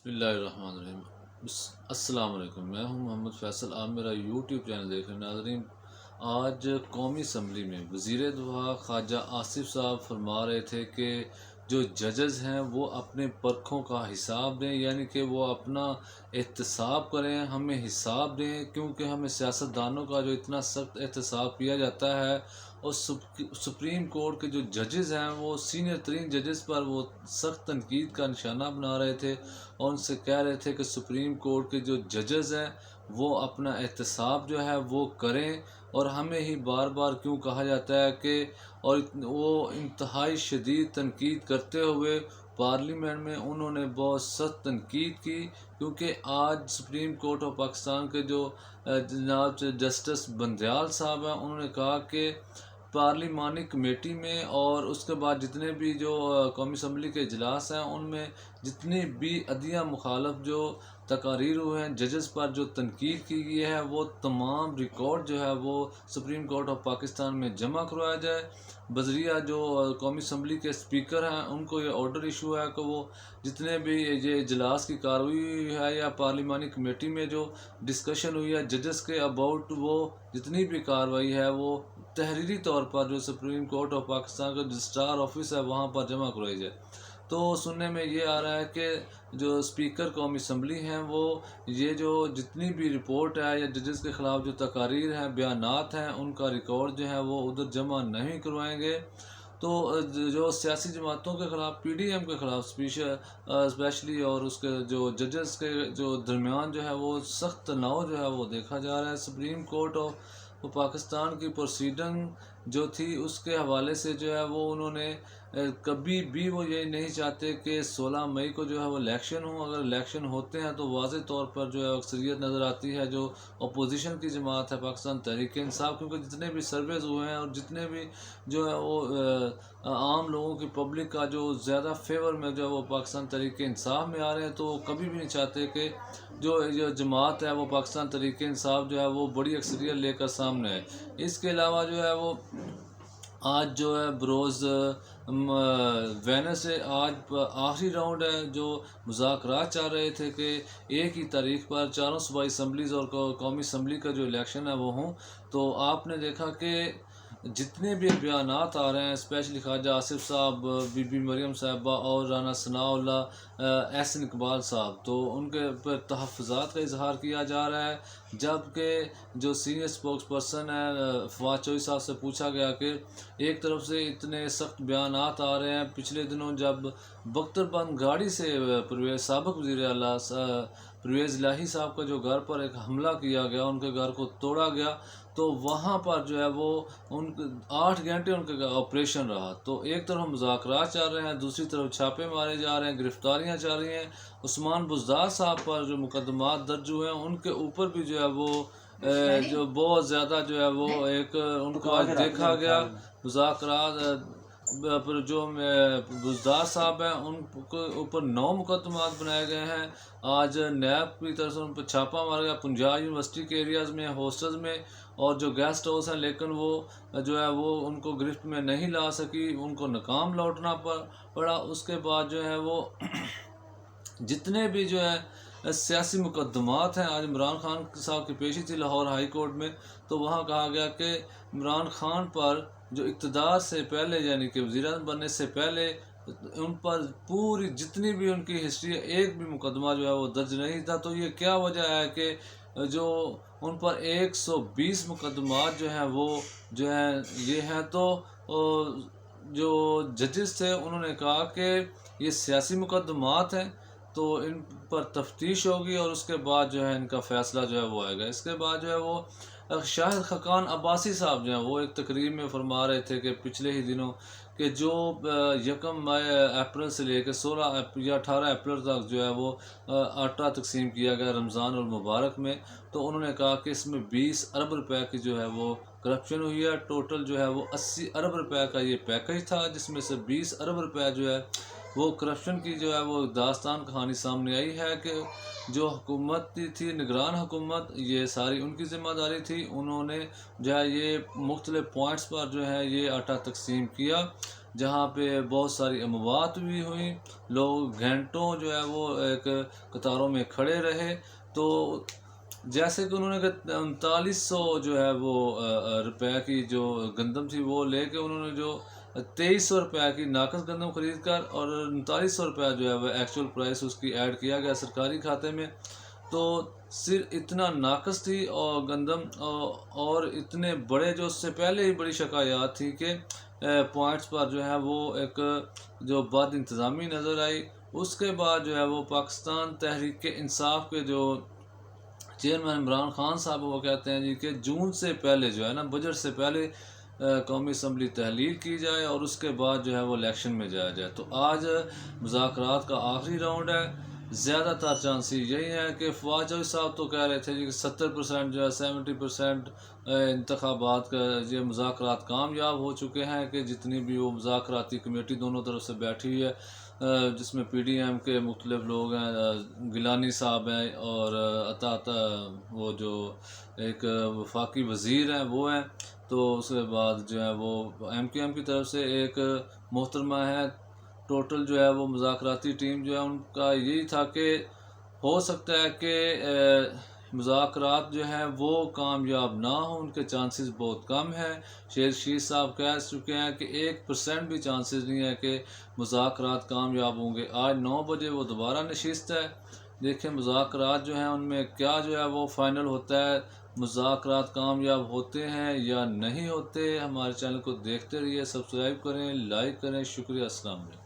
بسم اللہ الرحمن الرحیم۔ السلام علیکم، میں ہوں محمد فیصل۔ آپ میرا یوٹیوب چینل دیکھ رہے ہیں۔ ناظرین، آج قومی اسمبلی میں وزیر دفاع خواجہ آصف صاحب فرما رہے تھے کہ جو ججز ہیں وہ اپنے پرکھوں کا حساب دیں، یعنی کہ وہ اپنا احتساب کریں، ہمیں حساب دیں، کیونکہ ہمیں سیاستدانوں کا جو اتنا سخت احتساب کیا جاتا ہے، اور سپریم کورٹ کے جو ججز ہیں وہ سینئر ترین ججز پر وہ سخت تنقید کا نشانہ بنا رہے تھے، اور ان سے کہہ رہے تھے کہ سپریم کورٹ کے جو ججز ہیں وہ اپنا احتساب جو ہے وہ کریں، اور ہمیں ہی بار بار کیوں کہا جاتا ہے کہ، اور وہ انتہائی شدید تنقید کرتے ہوئے پارلیمنٹ میں انہوں نے بہت سخت تنقید کی، کیونکہ آج سپریم کورٹ آف پاکستان کے جو جناب جسٹس بندیال صاحب ہیں، انہوں نے کہا کہ پارلیمانی کمیٹی میں اور اس کے بعد جتنے بھی جو قومی اسمبلی کے اجلاس ہیں ان میں جتنی بھی عدیہ مخالف جو تقاریر ہوئے ہیں، ججز پر جو تنقید کی گئی ہے، وہ تمام ریکارڈ جو ہے وہ سپریم کورٹ آف پاکستان میں جمع کروایا جائے۔ بذریعہ جو قومی اسمبلی کے اسپیکر ہیں ان کو یہ آرڈر ایشو ہے کہ وہ جتنے بھی یہ اجلاس کی کارروائی ہوئی ہے یا پارلیمانی کمیٹی میں جو ڈسکشن ہوئی ہے ججز کے اباؤٹ، وہ جتنی بھی کارروائی ہے وہ تحریری طور پر جو سپریم کورٹ آف پاکستان کا رجسٹرار آفس ہے وہاں پر جمع کروائی جائے۔ تو سننے میں یہ آ رہا ہے کہ جو اسپیکر قومی اسمبلی ہیں وہ یہ جو جتنی بھی رپورٹ ہے یا ججز کے خلاف جو تقاریر ہیں، بیانات ہیں، ان کا ریکارڈ جو ہے وہ ادھر جمع نہیں کروائیں گے۔ تو جو سیاسی جماعتوں کے خلاف، پی ڈی ایم کے خلاف اسپیشلی، اور اس کے جو ججز کے جو درمیان جو ہے وہ سخت تناؤ جو ہے وہ دیکھا جا رہا ہے۔ سپریم کورٹ آف پاکستان کی پروسیڈنگ جو تھی اس کے حوالے سے جو ہے وہ انہوں نے کبھی بھی وہ یہ نہیں چاہتے کہ 16 مئی کو جو ہے وہ الیکشن ہوں۔ اگر الیکشن ہوتے ہیں تو واضح طور پر جو ہے اکثریت نظر آتی ہے جو اپوزیشن کی جماعت ہے پاکستان تحریک انصاف، کیونکہ جتنے بھی سرویز ہوئے ہیں اور جتنے بھی جو ہے وہ عام لوگوں کی پبلک کا جو زیادہ فیور میں جو ہے وہ پاکستان تحریک انصاف میں آ رہے ہیں، تو وہ کبھی بھی نہیں چاہتے کہ جو جماعت ہے وہ پاکستان تحریک انصاف جو ہے وہ بڑی اکثریت لے کر سامنے ہے۔ اس کے علاوہ جو ہے وہ آج جو ہے بروز وینس ہے، آج آخری راؤنڈ ہے جو مذاکرات چل رہے تھے کہ ایک ہی تاریخ پر چاروں صوبائی اسمبلیز اور قومی اسمبلی کا جو الیکشن ہے وہ ہوں۔ تو آپ نے دیکھا کہ جتنے بھی بیانات آ رہے ہیں، اسپیشلی خواجہ آصف صاحب، بی بی مریم صاحبہ اور رانا ثناء اللہ، احسن اقبال صاحب، تو ان کے پر تحفظات کا اظہار کیا جا رہا ہے، جبکہ جو سینئر اسپوکس پرسن ہے فواد چوہدری صاحب سے پوچھا گیا کہ ایک طرف سے اتنے سخت بیانات آ رہے ہیں، پچھلے دنوں جب بختر بند گاڑی سے سابق وزیر اعلیٰ پرویز الہی صاحب کا جو گھر پر ایک حملہ کیا گیا، ان کے گھر کو توڑا گیا، تو وہاں پر جو ہے وہ 8 گھنٹے ان کا آپریشن رہا۔ تو ایک طرف مذاکرات چل رہے ہیں، دوسری طرف چھاپے مارے جا رہے ہیں، گرفتاریاں چل رہی ہیں۔ عثمان بزدار صاحب پر جو مقدمات درج ہوئے ہیں ان کے اوپر بھی جو ہے وہ جو بہت زیادہ جو ہے وہ ایک ان کو آج دیکھا گیا مذاکرات پر جو بزدار صاحب ہیں ان کے اوپر 9 مقدمات بنائے گئے ہیں۔ آج نیب کی طرف سے ان پر چھاپہ مارا گیا پنجاب یونیورسٹی کے ایریاز میں، ہاسٹلز میں، اور جو گیسٹ ہاؤس ہیں، لیکن وہ جو ہے وہ ان کو گرفت میں نہیں لا سکی، ان کو ناکام لوٹنا پڑا۔ اس کے بعد جو ہے وہ جتنے بھی جو ہے سیاسی مقدمات ہیں، آج عمران خان صاحب کی پیشی تھی لاہور ہائی کورٹ میں، تو وہاں کہا گیا کہ عمران خان پر جو اقتدار سے پہلے، یعنی کہ وزیر اعظم بننے سے پہلے، ان پر پوری جتنی بھی ان کی ہسٹری ہے ایک بھی مقدمہ جو ہے وہ درج نہیں تھا۔ تو یہ کیا وجہ ہے کہ جو ان پر 120 مقدمات جو ہیں وہ جو ہیں یہ ہیں؟ تو جو ججز تھے انہوں نے کہا کہ یہ سیاسی مقدمات ہیں، تو ان پر تفتیش ہوگی اور اس کے بعد جو ہے ان کا فیصلہ جو ہے وہ آئے گا۔ اس کے بعد جو ہے وہ شاہد خاقان عباسی صاحب جو ہیں وہ ایک تقریر میں فرما رہے تھے کہ پچھلے ہی دنوں کہ جو 1 اپریل سے لے کے 16 یا 18 اپریل تک جو ہے وہ آٹا تقسیم کیا گیا رمضان المبارک میں، تو انہوں نے کہا کہ اس میں 20 ارب روپے کی جو ہے وہ کرپشن ہوئی ہے۔ ٹوٹل جو ہے وہ 80 ارب روپے کا یہ پیکج تھا، جس میں سے 20 ارب روپے جو ہے وہ کرپشن کی جو ہے وہ داستان کہانی سامنے آئی ہے کہ جو حکومت تھی، نگران حکومت، یہ ساری ان کی ذمہ داری تھی۔ انہوں نے جو ہے یہ مختلف پوائنٹس پر جو ہے یہ آٹا تقسیم کیا، جہاں پہ بہت ساری اموات بھی ہوئیں، لوگ گھنٹوں جو ہے وہ ایک قطاروں میں کھڑے رہے۔ تو جیسے کہ انہوں نے 3900 جو ہے وہ روپے کی جو گندم تھی وہ لے کے انہوں نے جو 2300 روپے کی ناقص گندم خرید کر اور 3900 روپیہ جو ہے وہ ایکچول پرائس اس کی ایڈ کیا گیا سرکاری کھاتے میں، تو صرف اتنا ناقص تھی اور گندم اور اتنے بڑے جو اس سے پہلے ہی بڑی شکایات تھی کہ پوائنٹس پر جو ہے وہ ایک جو بد انتظامی نظر آئی۔ اس کے بعد جو ہے وہ پاکستان تحریک انصاف کے جو چیئرمین عمران خان صاحب وہ کہتے ہیں جی کہ جون سے پہلے جو ہے نا بجٹ سے پہلے قومی اسمبلی تحلیل کی جائے اور اس کے بعد جو ہے وہ الیکشن میں جایا جائے۔ تو آج مذاکرات کا آخری راؤنڈ ہے، زیادہ تر چانسز یہی ہے کہ فواد چوہدری صاحب تو کہہ رہے تھے جی کہ 70% جو ہے 70% انتخابات کا یہ مذاکرات کامیاب ہو چکے ہیں، کہ جتنی بھی وہ مذاکراتی کمیٹی دونوں طرف سے بیٹھی ہوئی ہے جس میں پی ڈی ایم کے مختلف لوگ ہیں، گیلانی صاحب ہیں اور عطا وہ جو ایک وفاقی وزیر ہیں وہ ہیں، تو اس کے بعد جو ہے وہ ایم کیو ایم کی طرف سے ایک محترمہ ہے۔ ٹوٹل جو ہے وہ مذاکراتی ٹیم جو ہے ان کا یہی تھا کہ ہو سکتا ہے کہ مذاکرات جو ہیں وہ کامیاب نہ ہوں، ان کے چانسز بہت کم ہیں۔ شیر شیر صاحب کہہ چکے ہیں کہ 1% بھی چانسز نہیں ہے کہ مذاکرات کامیاب ہوں گے۔ آج 9 بجے وہ دوبارہ نشست ہے، دیکھیں مذاکرات جو ہیں ان میں کیا جو ہے وہ فائنل ہوتا ہے، مذاکرات کامیاب ہوتے ہیں یا نہیں ہوتے۔ ہمارے چینل کو دیکھتے رہیے، سبسکرائب کریں، لائک کریں، شکریہ، السلام علیکم۔